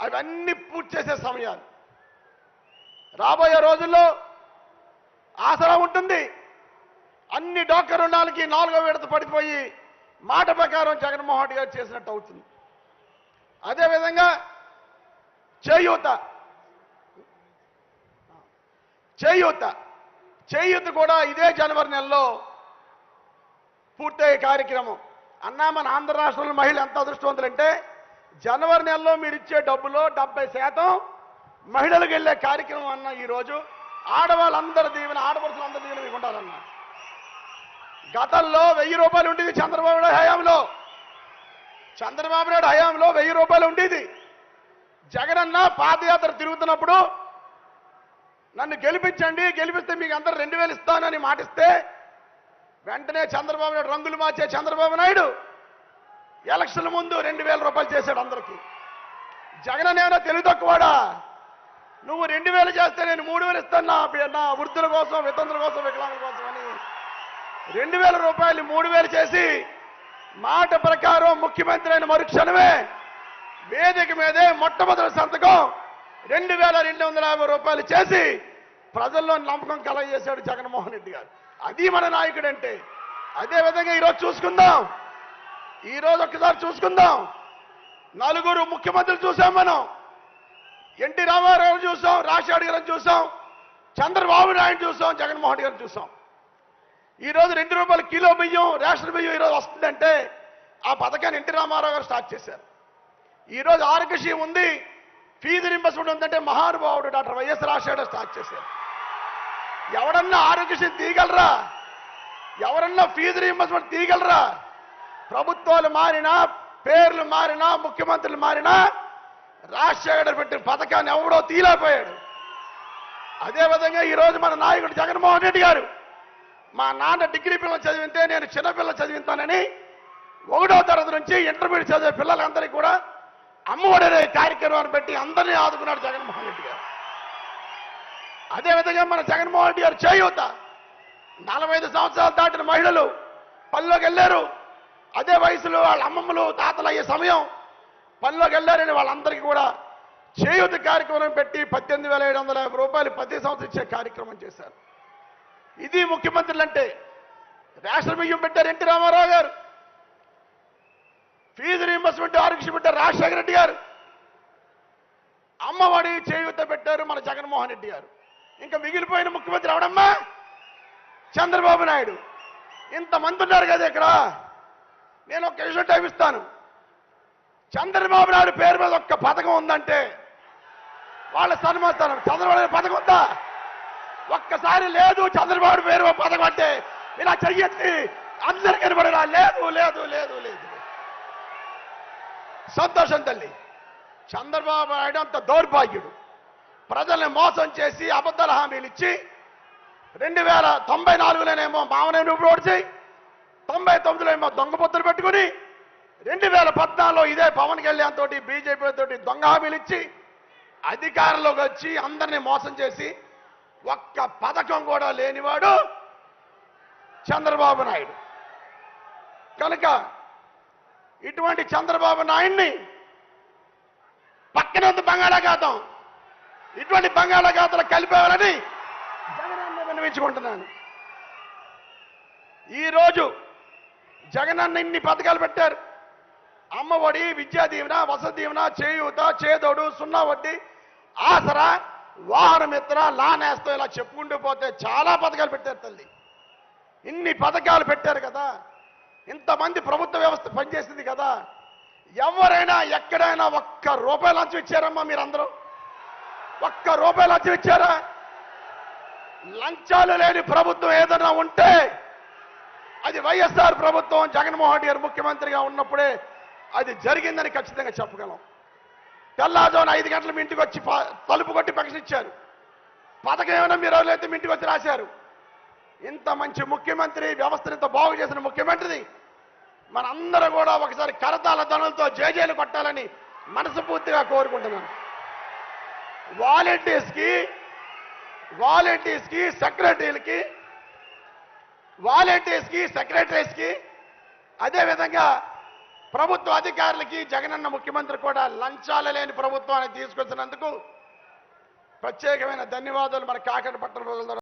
అవన్నీ పూర్తి చేసే సమయాలు. రాబోయే రోజుల్లో ఆసరా ఉంటుంది. అన్ని డోక్రా రుణాలకి 4వ విడత పడిపోయి మాట ప్రకారం జగన్మోహన్ రెడ్డి గారు చేసినట్టు అవుతుంది. అదేవిధంగా చేయూత కూడా ఇదే జనవరి నెలలో పూర్తయ్యే కార్యక్రమం. అన్నా మన ఆంధ్ర రాష్ట్రంలో మహిళలు ఎంత అదృష్టవంతులంటే జనవరి నెలలో మీరు ఇచ్చే డబ్బులో 70% మహిళలకు వెళ్ళే కార్యక్రమం అన్న ఈరోజు ఆడవాళ్ళందరి దీవెన, ఆడపడుచులందరి దీవెన మీకు ఉండాలన్నా. గతంలో 1000 రూపాయలు ఉండేది చంద్రబాబు నాయుడు హయాంలో 1000 రూపాయలు ఉండేది. జగనన్న పాదయాత్ర తిరుగుతున్నప్పుడు నన్ను గెలిపించండి, గెలిపిస్తే మీకు అందరు 2000 ఇస్తానని మాటిస్తే వెంటనే చంద్రబాబు నాయుడు రంగులు మార్చే చంద్రబాబు నాయుడు ఎలక్షన్ల ముందు 2000 రూపాయలు చేశాడు అందరికీ. జగన్ ఏమైనా తెలివి తక్కువాడా? నువ్వు 2000 చేస్తే నేను 3000 ఇస్తాను నా వృద్ధుల కోసం, వితంతుల కోసం, వికలాంగుల కోసం అని 2000 రూపాయలు 3000 చేసి మాట ప్రకారం ముఖ్యమంత్రి అయిన మరుక్షణమే వేదిక మీదే మొట్టమొదటి సంతకం 2250 రూపాయలు చేసి ప్రజల్లో నమ్మకం కలగజేశాడు జగన్మోహన్ రెడ్డి గారు. అది మన నాయకుడు అంటే. అదేవిధంగా ఈరోజు చూసుకుందాం. ఈరోజు ఒక్కసారి చూసుకుందాం. 4 ముఖ్యమంత్రులు చూసాం మనం. ఎన్టీ రామారావు చూసాం, రాజశేఖర్ గారిని చూసాం, చంద్రబాబు నాయుడు చూసాం, జగన్మోహన్ రెడ్డి గారిని చూసాం. ఈరోజు 2 రూపాయల కిలో బియ్యం, రేషన్ బియ్యం ఈరోజు వస్తుందంటే ఆ పథకాన్ని ఎన్టీ రామారావు గారు స్టార్ట్ చేశారు. ఈరోజు ఆరోగ్యశ్రీ ఉంది, ఫీజు రింబర్స్మెంట్ ఉందంటే మహానుభావుడు డాక్టర్ వైఎస్ రాజశేఖర్ స్టార్ట్ చేశారు. ఎవరన్నా ఆరోగ్యశ్రీ తీయగలరా? ఎవరన్నా ఫీజు రింబర్స్మెంట్ తీయగలరా? ప్రభుత్వాలు మారినా, పేర్లు మారినా, ముఖ్యమంత్రులు మారినా రాజశేఖర్ పెట్టిన పథకాన్ని ఎవడో తీయలేకపోయాడు. అదేవిధంగా ఈరోజు మన నాయకుడు జగన్మోహన్ రెడ్డి గారు మా నాన్న డిగ్రీ పిల్లలు చదివితే నేను చిన్నపిల్లలు చదివిస్తానని 1వ తరగతి నుంచి ఇంటర్మీడియట్ చదివే పిల్లలందరికీ కూడా అమ్మఒడి అనే కార్యక్రమాన్ని పెట్టి అందరినీ ఆదుకున్నాడు జగన్మోహన్ రెడ్డి గారు. అదేవిధంగా మన జగన్మోహన్ రెడ్డి గారు చేయూత 45 సంవత్సరాలు దాటిన మహిళలు పనిలోకి వెళ్ళారు. అదే వయసులో వాళ్ళ అమ్మమ్మలు, తాతలు అయ్యే సమయం పనిలోకి వెళ్ళారని వాళ్ళందరికీ కూడా చేయూత కార్యక్రమం పెట్టి 18,750 రూపాయలు ప్రతి సంవత్సరం ఇచ్చే కార్యక్రమం చేశారు. ఇది ముఖ్యమంత్రులు అంటే. రేషన్ బియ్యం పెట్టారు ఎన్టీ రామారావు గారు, ఫీజు రీయింబర్స్మెంట్ ఆరోగ్యశ్రీ పెట్టారు రాజశేఖర రెడ్డి గారు, అమ్మఒడి చేయూత పెట్టారు మన జగన్మోహన్ రెడ్డి గారు. ఇంకా మిగిలిపోయిన ముఖ్యమంత్రి ఎవడమ్మా? చంద్రబాబు నాయుడు. ఇంతమంది ఉన్నారు కదా ఇక్కడ. నేను ఒక విషయం టైం ఇస్తాను. చంద్రబాబు నాయుడు పేరు మీద ఒక్క పథకం ఉందంటే వాళ్ళ సన్మానం. చంద్రబాబు నాయుడు పథకం ఉందా? ఒక్కసారి లేదు చంద్రబాబు పేరు పథకం అంటే ఇలా చెయ్యెత్తి అందరు కనబడరా? లేదు లేదు లేదు లేదు. సంతోషం తల్లి. చంద్రబాబు నాయుడు అంత దౌర్భాగ్యుడు. ప్రజల్ని మోసం చేసి అబద్ధాల హామీలు ఇచ్చి 2094లోనేమో మామనేని ఓడిచి 99లో ఏమో దొంగ పొత్తులు పెట్టుకుని 2014లో ఇదే పవన్ కళ్యాణ్ తోటి బీజేపీ తోటి దొంగ హామీలు ఇచ్చి అధికారంలోకి వచ్చి అందరినీ మోసం చేసి ఒక్క పథకం కూడా లేనివాడు చంద్రబాబు నాయుడు. కనుక ఇటువంటి చంద్రబాబు నాయుడిని పక్కన బంగాళాఖాతం, ఇటువంటి బంగాళాఖాతంలో కలిపేవాలని జగనన్న విన్నవించుకుంటున్నాను. ఈరోజు జగనన్న ఇన్ని పథకాలు పెట్టారు. అమ్మఒడి, విద్యా దీవెన, వసతి దీవెన, చేయూత, చేదోడు, 0 వడ్డీ, ఆసరా, వాహన మిత్ర, లానేస్తం, ఇలా చెప్పుకుంటూ పోతే చాలా పథకాలు పెట్టారు తల్లి. ఇన్ని పథకాలు పెట్టారు కదా, ఇంతమంది ప్రభుత్వ వ్యవస్థ పనిచేసింది కదా. ఎవరైనా ఎక్కడైనా ₹1 లంచం ఇచ్చారమ్మా? మీరందరూ ₹1 లంచం ఇచ్చారా? లంచాలు లేని ప్రభుత్వం ఏదైనా ఉంటే అది వైఎస్ఆర్ ప్రభుత్వం, జగన్మోహన్ రెడ్డి గారు ముఖ్యమంత్రిగా ఉన్నప్పుడే అది జరిగిందని ఖచ్చితంగా చెప్పగలం. తెల్లారుజామున 5 గంటలు మీ ఇంటికి వచ్చి తలుపు కొట్టి పెన్షన్ ఇచ్చారు. పథకం ఏమైనా మీరు ఎవరైతే మీ ఇంటికి వచ్చి రాశారు. ఇంత మంచి ముఖ్యమంత్రి, వ్యవస్థను ఇంత బాగు చేసిన ముఖ్యమంత్రిని మనందరూ కూడా ఒకసారి కరతాళ ధ్వనులతో జేజేలు కొట్టాలని మనస్ఫూర్తిగా కోరుకుంటున్నాను. వాలంటీర్స్కి, సెక్రటరీస్కి, అదేవిధంగా ప్రభుత్వ అధికారులకి జగనన్న ముఖ్యమంత్రి కూడా లంచాలు లేని ప్రభుత్వాన్ని తీసుకొచ్చినందుకు ప్రత్యేకమైన ధన్యవాదాలు మన కాకినాడ పట్టణ ప్రజల